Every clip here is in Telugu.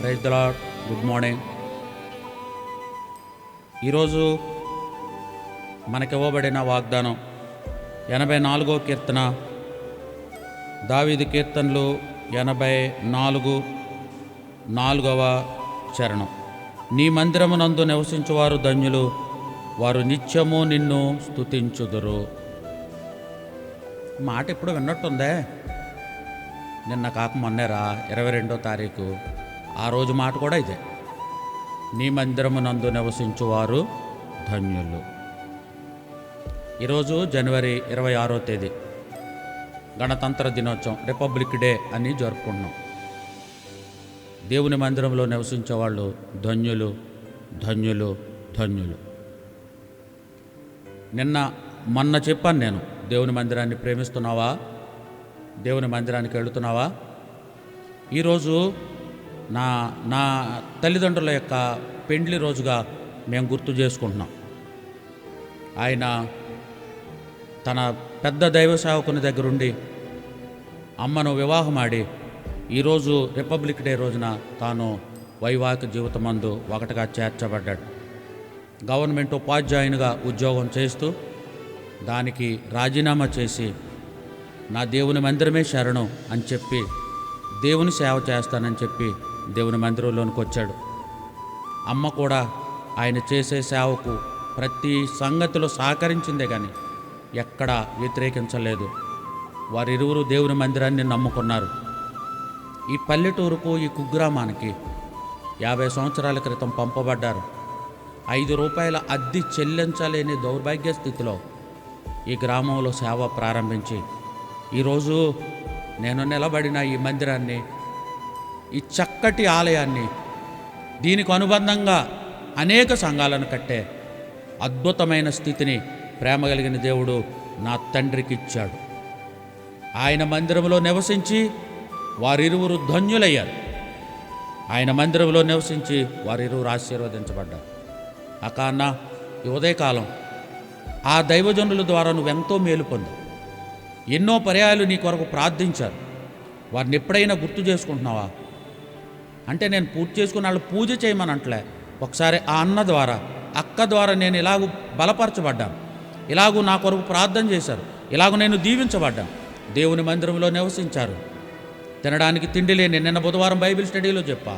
Praise the lord. Good morning. ఈరోజు మనకివ్వబడిన వాగ్దానం 84వ కీర్తన, దావీదు కీర్తనలు 84, 4వ చరణం. నీ మందిరమునందు నివసించువారు ధన్యులు, వారు నిత్యము నిన్ను స్తుతించుదురు. మాట ఎప్పుడు విన్నట్టుందే. నిన్న కాక మొన్నేరా 22వ తారీఖు, ఆ రోజు మాట కూడా ఇదే. నీ మందిరమునందు నివసించువారు ధన్యులు. ఈరోజు జనవరి 26వ తేదీ, గణతంత్ర దినోత్సవం, రిపబ్లిక్ డే అని జరుపుకుంటున్నాం. దేవుని మందిరంలో నివసించేవాళ్ళు ధన్యులు, ధన్యులు, ధన్యులు. మొన్న చెప్పాను నేను, దేవుని మందిరాన్ని ప్రేమిస్తున్నావా? దేవుని మందిరానికి వెళుతున్నావా? ఈరోజు నా తల్లిదండ్రుల యొక్క పెండ్లి రోజుగా మేము గుర్తు చేసుకుంటున్నాం. ఆయన తన పెద్ద దైవ సేవకుని దగ్గరుండి అమ్మను వివాహమాడి ఈరోజు రిపబ్లిక్ డే రోజున తాను వైవాహిక జీవితమందు ఒకటిగా చేర్చబడ్డాడు. గవర్నమెంట్ ఉపాధ్యాయునిగా ఉద్యోగం చేస్తూ దానికి రాజీనామా చేసి నా దేవుని మందిరమే శరణం అని చెప్పి దేవుని సేవ చేస్తానని చెప్పి దేవుని మందిరంలోనికి వచ్చాడు. అమ్మ కూడా ఆయన చేసే సేవకు ప్రతి సంగతిలో సహకరించిందే కానీ ఎక్కడా వ్యతిరేకించలేదు. వారిరువురు దేవుని మందిరాన్ని నమ్ముకున్నారు. ఈ పల్లెటూరుకు, ఈ కుగ్రామానికి 50 సంవత్సరాల క్రితం పంపబడ్డారు. 5 రూపాయల అద్దె చెల్లించలేని దౌర్భాగ్య స్థితిలో ఈ గ్రామంలో సేవ ప్రారంభించి ఈరోజు నేను నిలబడిన ఈ మందిరాన్ని, ఈ చక్కటి ఆలయాన్ని, దీనికి అనుబంధంగా అనేక సంఘాలను కట్టే అద్భుతమైన స్థితిని ప్రేమ కలిగిన దేవుడు నా తండ్రికి ఇచ్చాడు. ఆయన మందిరంలో నివసించి వారిరువురు ధన్యులయ్యారు. ఆయన మందిరంలో నివసించి వారిరువురు ఆశీర్వదించబడ్డారు. అన్న ఈ ఉదయకాలం ఆ దైవజనుల ద్వారా నువ్వెంతో మేలు పొందావు. ఎన్నో పర్యాయాలు నీ కొరకు ప్రార్థించారు. వారిని ఎప్పుడైనా గుర్తు చేసుకుంటున్నావా అంటే, నేను పూర్తి చేసుకుని వాళ్ళు పూజ చేయమని అంటలే. ఒకసారి ఆ అన్న ద్వారా, అక్క ద్వారా నేను ఇలాగూ బలపరచబడ్డాను, ఇలాగూ నా కొరకు ప్రార్థన చేశారు, ఇలాగూ నేను దీవించబడ్డాను. దేవుని మందిరంలో నివసించారు. తినడానికి తిండి లేని, నిన్న బుధవారం బైబిల్ స్టడీలో చెప్పా,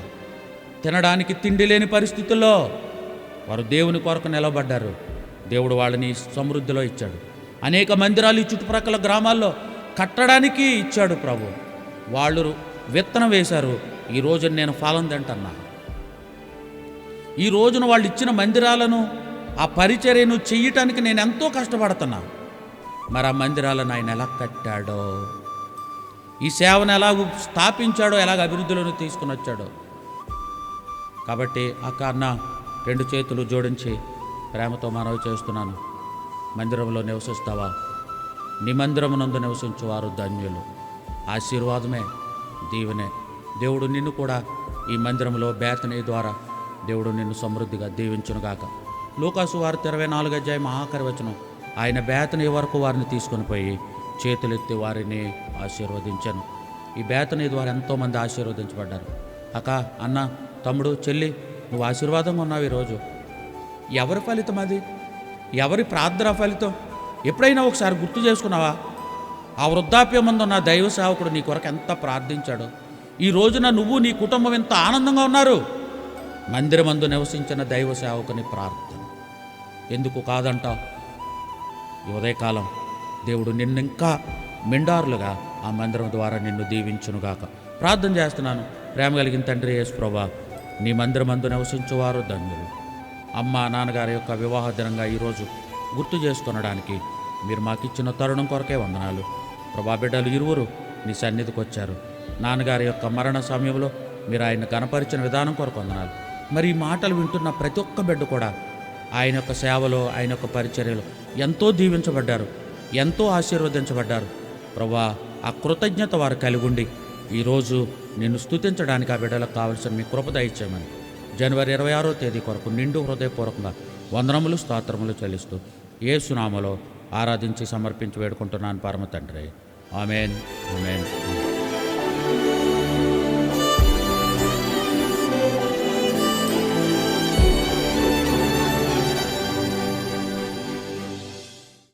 తినడానికి తిండి లేని పరిస్థితుల్లో వారు దేవుని కొరకు నిలబడ్డారు. దేవుడు వాళ్ళని సమృద్ధిలో ఇచ్చాడు. అనేక మందిరాలు ఈ చుట్టుప్రక్కల గ్రామాల్లో కట్టడానికి ఇచ్చాడు ప్రభు. వాళ్ళు విత్తనం వేశారు. ఈ రోజున నేను ఫలం తింటున్నా. ఈ రోజున వాళ్ళు ఇచ్చిన మందిరాలను, ఆ పరిచర్యను చెయ్యటానికి నేను ఎంతో కష్టపడుతున్నా. మరి ఆ మందిరాలను ఆయన ఎలా కట్టాడో, ఈ సేవను ఎలాగూ స్థాపించాడో, ఎలాగ అభివృద్ధిలోకి తీసుకుని వచ్చాడో. కాబట్టి అన్న 2 చేతులు జోడించి ప్రేమతో మనవి చేస్తున్నాను. మందిరంలో నివసిస్తావా? నీ మందిరమునందు నివసించువారు ధన్యులు. ఆశీర్వాదమే, దీవెనే. దేవుడు నిన్ను కూడా ఈ మందిరంలో బేతనీ ద్వారా దేవుడు నిన్ను సమృద్ధిగా దీవించునుగాక. లూకాసు వార్త 24వ అధ్యాయం ఆఖరి వచనం, ఆయన బేతనీ వరకు వారిని తీసుకొని పోయి చేతులెత్తి వారిని ఆశీర్వదించాను. ఈ బేతనీ ద్వారా ఎంతోమంది ఆశీర్వదించబడ్డారు. అన్న, తమ్ముడు, చెల్లి, నువ్వు ఆశీర్వాదంగా ఉన్నావు. ఈరోజు ఎవరి ఫలితం అది? ఎవరి ప్రార్థన ఫలితం? ఎప్పుడైనా ఒకసారి గుర్తు చేసుకున్నావా? ఆ వృద్ధాప్యమందు నా దైవ సేవకుడు నీ కొరకు ఎంత ప్రార్థించాడో. ఈ రోజున నువ్వు, నీ కుటుంబం ఎంత ఆనందంగా ఉన్నారు. మందిరమందు నివసించిన దైవ సేవకుని ప్రార్థన ఎందుకు కాదంటావు? ఈ ఉదయకాలం దేవుడు నిన్ను ఇంకా మెండారులుగా ఆ మందిరం ద్వారా నిన్ను దీవించునుగాక. ప్రార్థన చేస్తున్నాను. ప్రేమ కలిగిన తండ్రి యేసు ప్రభువా, నీ మందిరమందు నివసించువారు ధన్యులు. అమ్మ, నాన్నగారి యొక్క వివాహ దినంగా ఈరోజు గుర్తు చేసుకొనడానికి మీరు మాకిచ్చిన తరుణం కొరకే వందనాలు ప్రభా. బిడ్డలు ఇరువురు నీ సన్నిధికి వచ్చారు. నాన్నగారి యొక్క మరణ సమయంలో మీరు ఆయన గణపరిచిన విధానం కొరకు వందనాలు. మరి ఈ మాటలు వింటున్న ప్రతి ఒక్క బిడ్డ కూడా ఆయన యొక్క సేవలో, ఆయన యొక్క పరిచర్యలో ఎంతో దీవించబడ్డారు, ఎంతో ఆశీర్వదించబడ్డారు ప్రభా. ఆ కృతజ్ఞత వారు కలిగి ఉండి ఈరోజు నిన్ను స్తుతించడానికి ఆ బిడ్డలకు కావలసిన మీ కృప దయచేయమని జనవరి 26వ తేదీ కొరకు నిండు హృదయపూర్వకంగా వందనములు, స్తోత్రములు చెల్లిస్తూ యేసు నామములో ఆరాధించి సమర్పించి వేడుకుంటున్నాను పరమ తండ్రి. ఆమేన్, ఆమేన్.